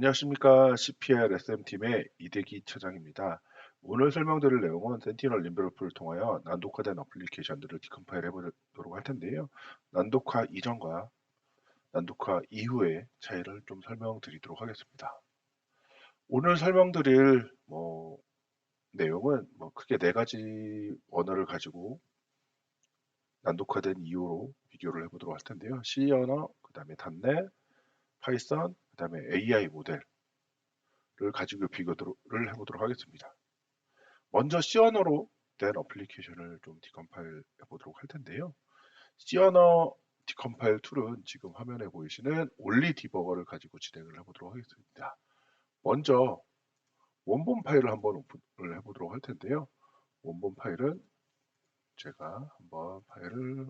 안녕하십니까. CPR SM팀의 이대기 차장입니다. 오늘 설명드릴 내용은 센티널 인벨로프를 통하여 난독화된 어플리케이션들을 디컴파일 해보도록 할 텐데요. 난독화 이전과 난독화 이후의 차이를 좀 설명드리도록 하겠습니다. 오늘 설명드릴 내용은 크게 네 가지 언어를 가지고 난독화된 이후로 비교를 해보도록 할 텐데요. C 언어, 그 다음에 단넷, 파이썬, 그 다음에 AI 모델 를 가지고 비교를 해보도록 하겠습니다. 먼저 C 언어로 된 어플리케이션을 좀 디컴파일 해보도록 할 텐데요. C 언어 디컴파일 툴은 지금 화면에 보이시는 올리 디버거를 가지고 진행을 해보도록 하겠습니다. 먼저 원본 파일을 한번 오픈을 해보도록 할 텐데요. 원본 파일은 제가 한번 파일을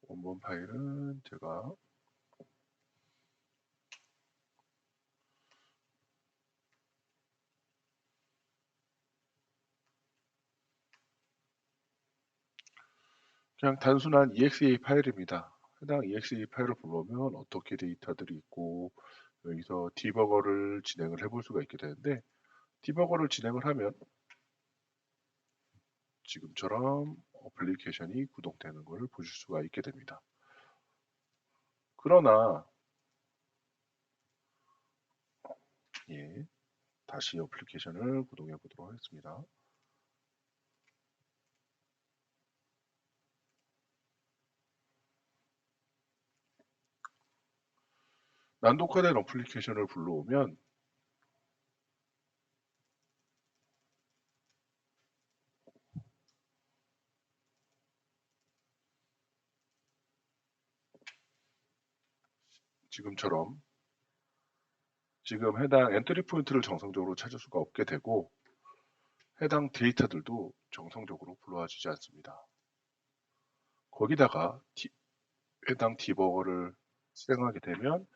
원본 파일은 제가 그냥 단순한 exe 파일입니다. 해당 exe 파일을 불러오면 어떻게 데이터들이 있고 여기서 디버거를 진행을 해볼 수가 있게 되는데 디버거를 진행을 하면 지금처럼 어플리케이션이 구동되는 것을 보실 수가 있게 됩니다. 그러나 다시 어플리케이션을 구동해 보도록 하겠습니다. 난독화된 어플리케이션을 불러오면 지금처럼 지금 해당 엔트리 포인트를 정상적으로 찾을 수가 없게 되고 해당 데이터들도 정상적으로 불러와지지 않습니다. 거기다가 해당 디버거를 실행하게 되면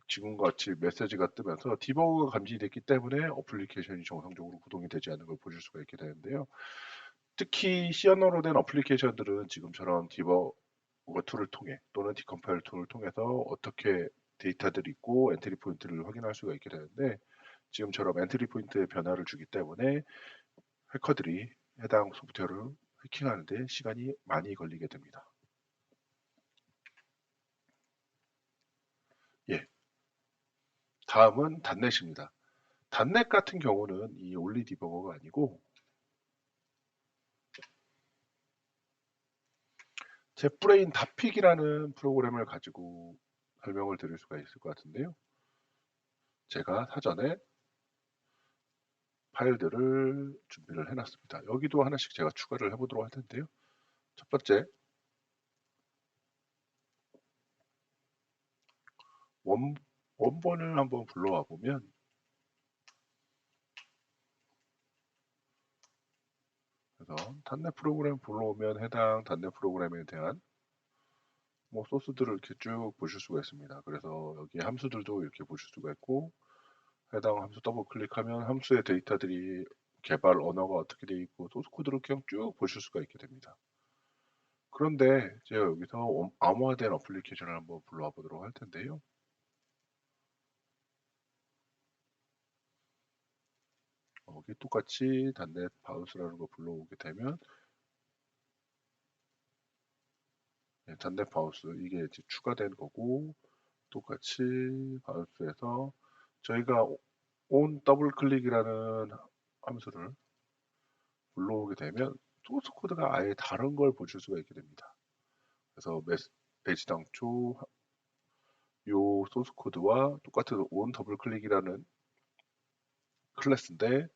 지금같이 메시지가 뜨면서 디버그가 감지됐기 때문에 어플리케이션이 정상적으로 구동이 되지 않는 걸 보실 수가 있게 되는데요. 특히 C 언어로 된 어플리케이션들은 지금처럼 디버거 툴을 통해 또는 디컴파일 툴을 통해서 어떻게 데이터들이 있고 엔트리 포인트를 확인할 수가 있게 되는데 지금처럼 엔트리 포인트의 변화를 주기 때문에 해커들이 해당 소프트웨어를 해킹하는데 시간이 많이 걸리게 됩니다. 예, 다음은 단넷입니다. 단넷 같은 경우는 이 올리 디버거가 아니고 젯브레인 다픽이라는 프로그램을 가지고 설명을 드릴 수가 있을 것 같은데요. 제가 사전에 파일들을 준비를 해놨습니다. 여기도 하나씩 제가 추가를 해보도록 할 텐데요. 첫 번째, 원본을 한번 불러와 보면 그래서 단넷 프로그램 불러오면 해당 단넷 프로그램에 대한 소스들을 이렇게 쭉 보실 수가 있습니다. 그래서 여기 함수들도 이렇게 보실 수가 있고 해당 함수 더블 클릭하면 함수의 데이터들이 개발 언어가 어떻게 되어 있고 소스 코드를 그냥 쭉 보실 수가 있게 됩니다. 그런데 제가 여기서 암호화된 어플리케이션을 한번 불러와 보도록 할 텐데요. 여기 똑같이 단넷 바운스라는 거 불러오게 되면 단넷 바운스 이게 이제 추가된 거고 똑같이 바운스에서 저희가 온 더블 클릭이라는 함수를 불러오게 되면 소스 코드가 아예 다른 걸 보실 수가 있게 됩니다. 그래서 애지당초 요 소스 코드와 똑같은 온 더블 클릭이라는 클래스인데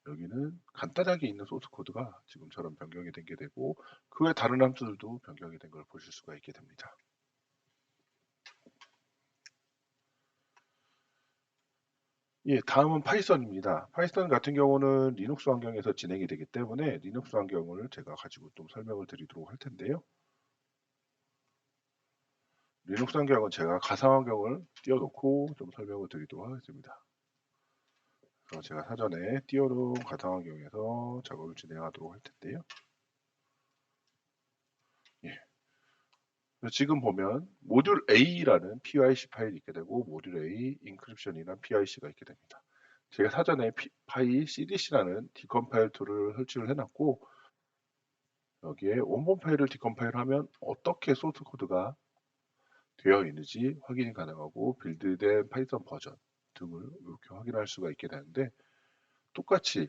여기는 간단하게 있는 소스 코드가 지금처럼 변경이 된 게 되고 그 외 다른 함수들도 변경이 된 걸 보실 수가 있게 됩니다. 예, 다음은 파이썬입니다. 파이썬 같은 경우는 리눅스 환경에서 진행이 되기 때문에 리눅스 환경을 제가 가지고 좀 설명을 드리도록 할 텐데요. 리눅스 환경은 제가 가상 환경을 띄워놓고 좀 설명을 드리도록 하겠습니다. 그래서 제가 사전에 띄워놓은 가상 환경에서 작업을 진행하도록 할 텐데요. 예. 지금 보면 모듈 A라는 PIC 파일이 있게 되고 모듈 A 인크립션이라는 PIC가 있게 됩니다. 제가 사전에 파이 CDC라는 디컴파일 툴을 설치를 해놨고 여기에 원본 파일을 디컴파일하면 어떻게 소스 코드가 되어 있는지 확인이 가능하고 빌드된 파이썬 버전 등을 이렇게 확인할 수가 있게 되는데 똑같이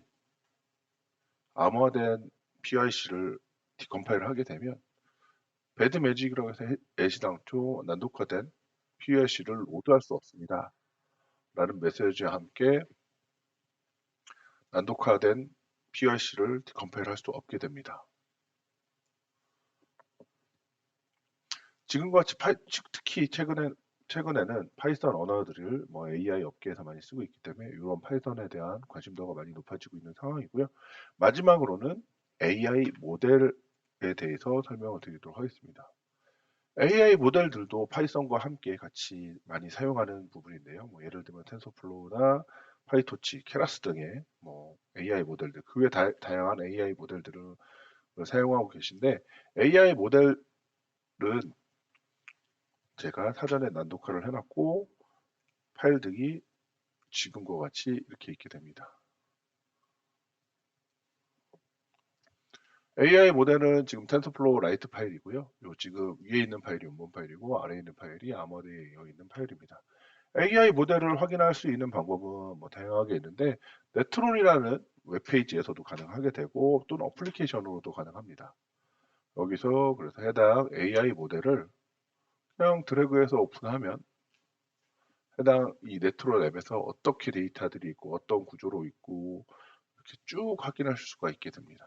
암호화된 PIC를 디컴파일을 하게 되면 배드 매직이라고 해서 애시당초 난독화된 PIC를 로드할 수 없습니다. 라는 메시지와 함께 난독화된 PIC를 디컴파일할 수 없게 됩니다. 지금과 같이 특히 최근에는 파이썬 언어들을 뭐 AI 업계에서 많이 쓰고 있기 때문에 이런 파이썬에 대한 관심도가 많이 높아지고 있는 상황이고요. 마지막으로는 AI 모델에 대해서 설명을 드리도록 하겠습니다. AI 모델들도 파이썬과 함께 같이 많이 사용하는 부분인데요. 뭐 예를 들면 텐서플로우나 파이토치, 케라스 등의 뭐 AI 모델들, 그 외 다양한 AI 모델들을 사용하고 계신데 AI 모델은 제가 사전에 난독화를 해놨고 파일 등이 지금과 같이 이렇게 있게 됩니다. AI 모델은 지금 텐서플로우 라이트 파일이고요. 요 지금 위에 있는 파일이 원본 파일이고 아래에 있는 파일이 아머드에 있는 파일입니다. AI 모델을 확인할 수 있는 방법은 뭐 다양하게 있는데 네트론이라는 웹페이지에서도 가능하게 되고 또는 어플리케이션으로도 가능합니다. 여기서 그래서 해당 AI 모델을 그냥 드래그해서 오픈하면 해당 이 네트론 앱에서 어떻게 데이터들이 있고 어떤 구조로 있고 이렇게 쭉 확인할 수가 있게 됩니다.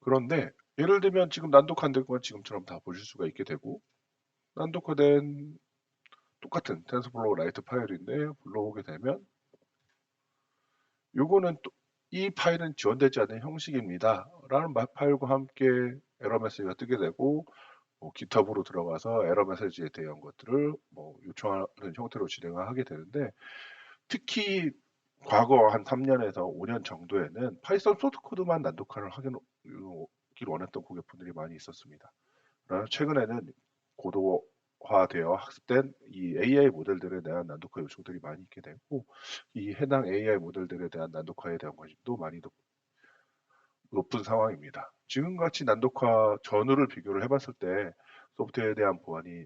그런데 예를 들면 지금 난독화된 건 지금처럼 다 보실 수가 있게 되고 난독화된 똑같은 텐서플로우 라이트 파일인데 불러오게 되면 요거는 또 이 파일은 지원되지 않는 형식입니다. 라는 파일과 함께 에러 메시지가 뜨게 되고 뭐 GitHub으로 들어가서 에러 메시지에 대한 것들을 뭐 요청하는 형태로 진행을 하게 되는데 특히 과거 한 3년에서 5년 정도에는 파이썬 소스 코드만 난독화를 하길 원했던 고객분들이 많이 있었습니다. 그러나 최근에는 고도화되어 학습된 이 AI 모델들에 대한 난독화 요청들이 많이 있게 되고 이 해당 AI 모델들에 대한 난독화에 대한 관심도 많이 높은 상황입니다. 지금같이 난독화 전후를 비교를 해봤을 때 소프트웨어에 대한 보안이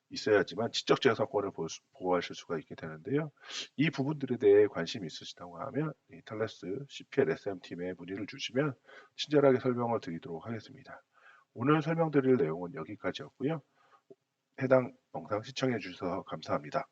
있어야지만 지적 재산권을 보호하실 수가 있게 되는데요. 이 부분들에 대해 관심이 있으시다고 하면 이 탈레스 CPL SM 팀에 문의를 주시면 친절하게 설명을 드리도록 하겠습니다. 오늘 설명드릴 내용은 여기까지였고요. 해당 영상 시청해 주셔서 감사합니다.